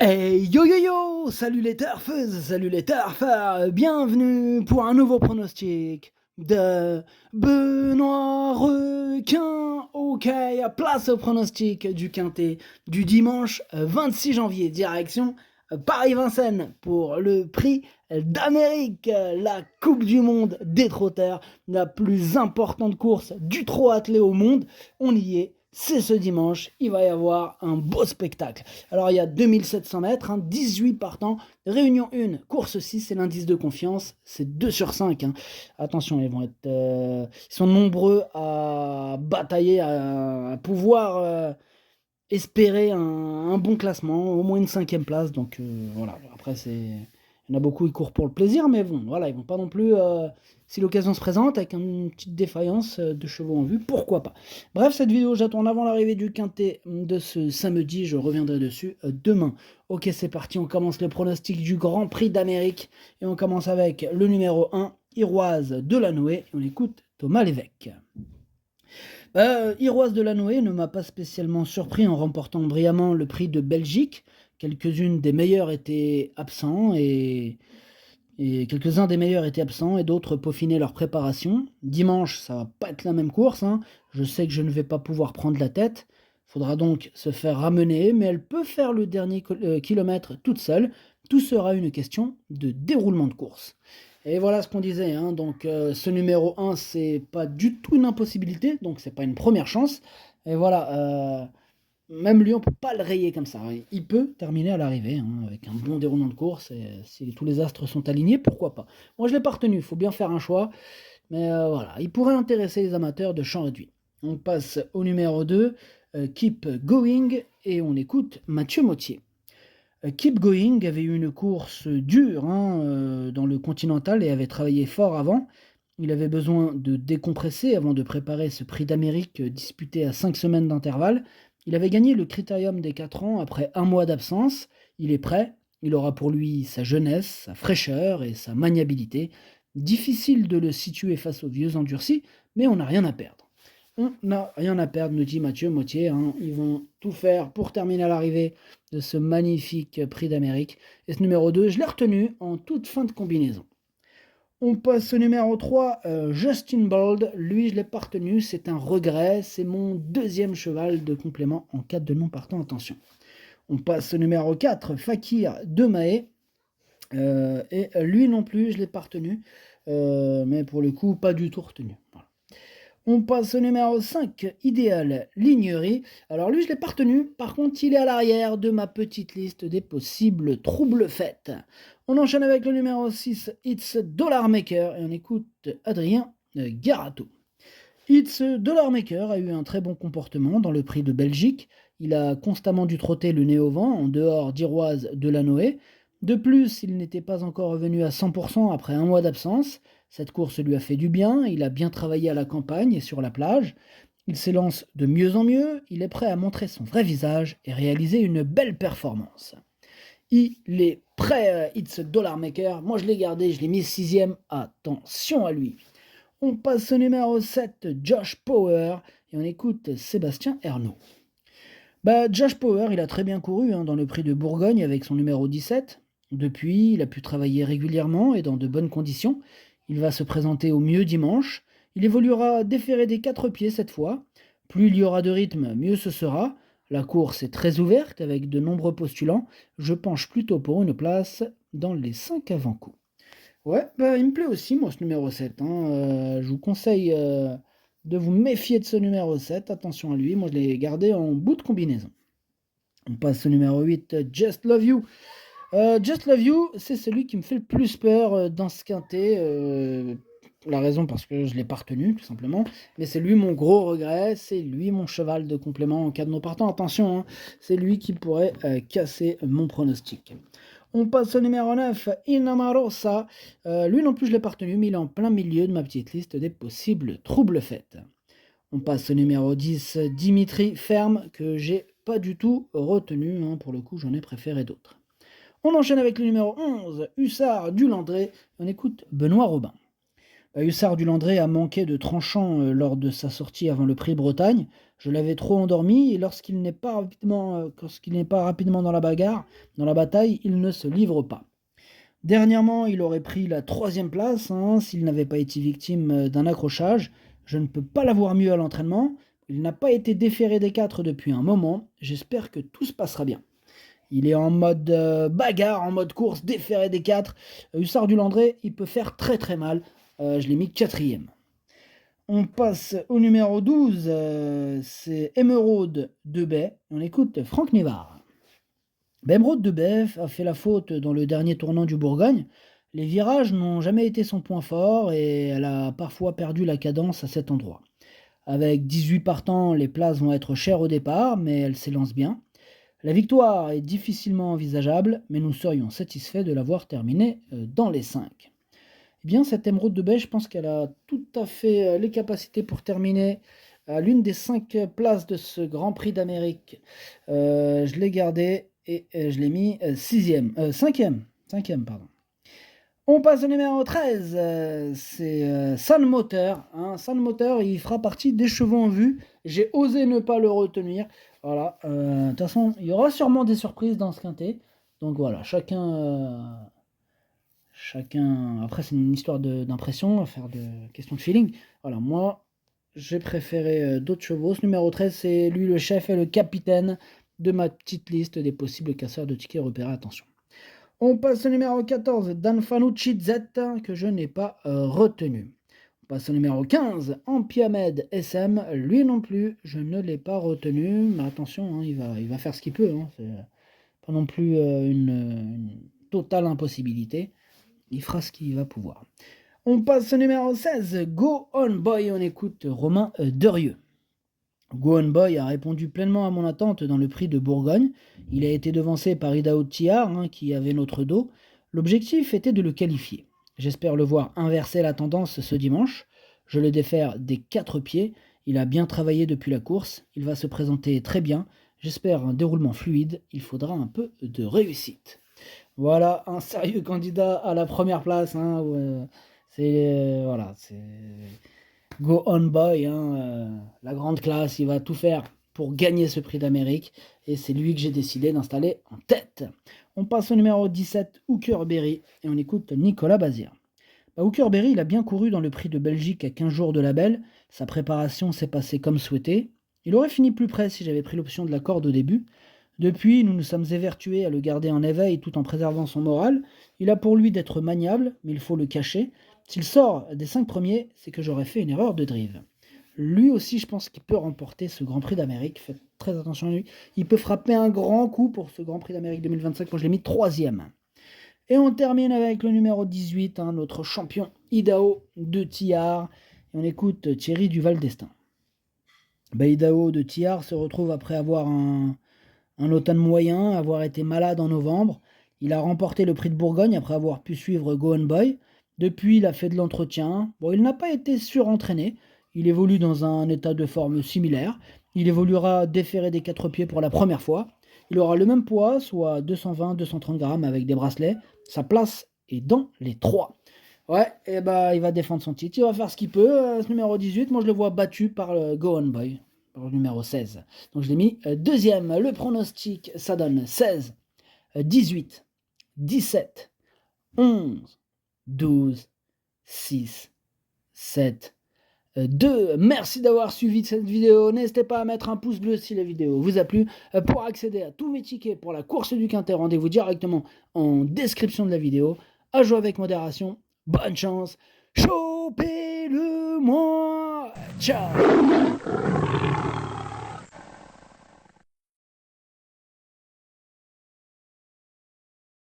Hey yo yo yo! Salut les turfeuses, salut les turfeurs, bienvenue pour un nouveau pronostic de Benoît Requin. Ok, place au pronostic du Quintet du dimanche 26 janvier, direction Paris-Vincennes pour le prix d'Amérique, la Coupe du Monde des trotteurs, la plus importante course du trot attelé au monde. On y est. C'est ce dimanche, il va y avoir un beau spectacle. Alors il y a 2700 mètres, 18 partants, réunion 1, course 6, c'est l'indice de confiance, c'est 2 sur 5. Attention, ils sont nombreux à batailler, à pouvoir espérer un bon classement, au moins une 5e place. Donc voilà, après il y en a beaucoup qui courent pour le plaisir, mais bon, voilà, ils vont pas non plus, si l'occasion se présente, avec une petite défaillance de chevaux en vue, pourquoi pas. Bref, cette vidéo, j'attends avant l'arrivée du Quintet de ce samedi, je reviendrai dessus demain. Ok, c'est parti, on commence le pronostic du Grand Prix d'Amérique, et on commence avec le numéro 1, Iroise de Lanoé, et on écoute Thomas Lévesque. Iroise de Lanoé ne m'a pas spécialement surpris en remportant brillamment le prix de Belgique. Quelques-unes des meilleures étaient absents et quelques-uns des meilleurs étaient absents et d'autres peaufinaient leur préparation. Dimanche, ça va pas être la même course. Je sais que je ne vais pas pouvoir prendre la tête. Faudra donc se faire ramener, mais elle peut faire le dernier kilomètre toute seule. Tout sera une question de déroulement de course. Et voilà ce qu'on disait. Donc ce numéro 1, c'est pas du tout une impossibilité, donc c'est pas une première chance. Et voilà, même lui, on peut pas le rayer comme ça. Il peut terminer à l'arrivée avec un bon déroulement de course. Et si tous les astres sont alignés, pourquoi pas. Moi, je l'ai pas retenu. Il faut bien faire un choix. Mais voilà, il pourrait intéresser les amateurs de champ réduit. On passe au numéro 2, Keep Going, et on écoute Mathieu Mottier. Keep Going avait eu une course dure dans le Continental et avait travaillé fort avant. Il avait besoin de décompresser avant de préparer ce prix d'Amérique disputé à 5 semaines d'intervalle. Il avait gagné le Critérium des 4 ans après un mois d'absence. Il est prêt. Il aura pour lui sa jeunesse, sa fraîcheur et sa maniabilité. Difficile de le situer face aux vieux endurcis, mais on n'a rien à perdre. On n'a rien à perdre, nous dit Mathieu Mottier. Ils vont tout faire pour terminer à l'arrivée de ce magnifique prix d'Amérique. Et ce numéro 2, je l'ai retenu en toute fin de combinaison. On passe au numéro 3, Justin Bold. Lui, je ne l'ai pas retenu, c'est un regret. C'est mon deuxième cheval de complément en cas de non partant. Attention. On passe au numéro 4, Fakir de Mahé. Et lui non plus, je ne l'ai pas retenu. Mais pour le coup, pas du tout retenu. Voilà. On passe au numéro 5, Idéal Lignerie. Alors lui, je l'ai pas retenu. Par contre, il est à l'arrière de ma petite liste des possibles troubles fêtes. On enchaîne avec le numéro 6, It's Dollar Maker. Et on écoute Adrien Garato. It's Dollar Maker a eu un très bon comportement dans le prix de Belgique. Il a constamment dû trotter le nez au vent, en dehors d'Iroise de Lanoé. De plus, il n'était pas encore revenu à 100% après un mois d'absence. Cette course lui a fait du bien, il a bien travaillé à la campagne et sur la plage. Il s'élance de mieux en mieux, il est prêt à montrer son vrai visage et réaliser une belle performance. Il est prêt, It's Dollar Maker. Moi je l'ai gardé, je l'ai mis 6ème. Attention à lui. On passe au numéro 7, Josh Power, et on écoute Sébastien Ernaud. Josh Power, il a très bien couru dans le prix de Bourgogne avec son numéro 17. Depuis, il a pu travailler régulièrement et dans de bonnes conditions. Il va se présenter au mieux dimanche. Il évoluera déféré des 4 pieds cette fois. Plus il y aura de rythme, mieux ce sera. La course est très ouverte avec de nombreux postulants. Je penche plutôt pour une place dans les 5 avant-coups. Ouais, il me plaît aussi, moi, ce numéro 7. Je vous conseille de vous méfier de ce numéro 7. Attention à lui, moi je l'ai gardé en bout de combinaison. On passe au numéro 8, Just Love You. Just Love You, c'est celui qui me fait le plus peur dans ce quintet. La raison parce que je ne l'ai pas retenu, tout simplement. Mais c'est lui mon gros regret, c'est lui mon cheval de complément en cas de non partant. Attention, c'est lui qui pourrait casser mon pronostic. On passe au numéro 9, Inamarosa. Lui non plus je l'ai pas retenu, mais il est en plein milieu de ma petite liste des possibles troubles fêtes. On passe au numéro 10, Dimitri Ferme, que j'ai pas du tout retenu. Pour le coup, j'en ai préféré d'autres. On enchaîne avec le numéro 11, Hussard du Landré. On écoute Benoît Robin. Hussard du Landré a manqué de tranchant lors de sa sortie avant le Prix Bretagne. Je l'avais trop endormi et lorsqu'il n'est pas rapidement dans la bagarre, dans la bataille, il ne se livre pas. Dernièrement, il aurait pris la 3e place hein, s'il n'avait pas été victime d'un accrochage. Je ne peux pas l'avoir mieux à l'entraînement. Il n'a pas été déféré des 4 depuis un moment. J'espère que tout se passera bien. Il est en mode bagarre, en mode course, déféré des 4. Hussard du Landré, il peut faire très très mal. Je l'ai mis 4e. On passe au numéro 12, c'est Émeraude de Bay. On écoute Franck Névard. Émeraude de Bay a fait la faute dans le dernier tournant du Bourgogne. Les virages n'ont jamais été son point fort et elle a parfois perdu la cadence à cet endroit. Avec 18 partants, les places vont être chères au départ, mais elle s'élance bien. La victoire est difficilement envisageable, mais nous serions satisfaits de l'avoir terminée dans les 5. Eh bien, cette Émeraude de Bay, je pense qu'elle a tout à fait les capacités pour terminer à l'une des 5 places de ce Grand Prix d'Amérique. Je l'ai gardé et je l'ai mis 5e, pardon. On passe au numéro 13, c'est Sun Motor. Hein. Sun Motor, il fera partie des chevaux en vue. J'ai osé ne pas le retenir. Voilà. De toute façon, il y aura sûrement des surprises dans ce quintet. Donc voilà, chacun. Après, c'est une histoire d'impression, affaire de question de feeling. Voilà, moi, j'ai préféré d'autres chevaux. Ce numéro 13, c'est lui le chef et le capitaine de ma petite liste des possibles casseurs de tickets repérés. Attention. On passe au numéro 14, Danfanucci Z, que je n'ai pas retenu. On passe au numéro 15, Ampiamed SM. Lui non plus, je ne l'ai pas retenu. Mais attention, hein, il va faire ce qu'il peut. Hein. C'est pas non plus une totale impossibilité. Il fera ce qu'il va pouvoir. On passe au numéro 16, Go On Boy. On écoute Romain Derieux. Go On Boy a répondu pleinement à mon attente dans le prix de Bourgogne. Il a été devancé par Idaho Tillard, hein, qui avait notre dos. L'objectif était de le qualifier. J'espère le voir inverser la tendance ce dimanche. Je le défère des 4 pieds. Il a bien travaillé depuis la course. Il va se présenter très bien. J'espère un déroulement fluide. Il faudra un peu de réussite. Voilà un sérieux candidat à la première place. Hein, c'est Go On Boy, hein, la grande classe. Il va tout faire pour gagner ce prix d'Amérique. Et c'est lui que j'ai décidé d'installer en tête. On passe au numéro 17, Hooker Berry. Et on écoute Nicolas Bazir. Hooker Berry, il a bien couru dans le prix de Belgique à 15 jours de la belle. Sa préparation s'est passée comme souhaité. Il aurait fini plus près si j'avais pris l'option de la corde au début. Depuis, nous nous sommes évertués à le garder en éveil tout en préservant son moral. Il a pour lui d'être maniable, mais il faut le cacher. S'il sort des 5 premiers, c'est que j'aurais fait une erreur de drive. Lui aussi, je pense qu'il peut remporter ce Grand Prix d'Amérique. Faites très attention à lui. Il peut frapper un grand coup pour ce Grand Prix d'Amérique 2025. Moi, je l'ai mis 3e. Et on termine avec le numéro 18, hein, notre champion Idaho de Tillard. Et on écoute Thierry Duval d'Estaing. Idaho de Tillard se retrouve après avoir un automne moyen, avoir été malade en novembre. Il a remporté le prix de Bourgogne après avoir pu suivre Go On Boy. Depuis, il a fait de l'entretien. Il n'a pas été surentraîné. Il évolue dans un état de forme similaire. Il évoluera déféré des 4 pieds pour la première fois. Il aura le même poids, soit 220-230 grammes avec des bracelets. Sa place est dans les 3. Ouais, et il va défendre son titre. Il va faire ce qu'il peut. Ce numéro 18, moi je le vois battu par le Go On Boy. Par le numéro 16. Donc je l'ai mis 2e. Le pronostic, ça donne 16, 18, 17, 11, 12, 6, 7, 2. Merci d'avoir suivi cette vidéo. N'hésitez pas à mettre un pouce bleu si la vidéo vous a plu. Pour accéder à tous mes tickets pour la course du Quintet, rendez-vous directement en description de la vidéo. À jouer avec modération. Bonne chance. Chopez-le-moi. Ciao.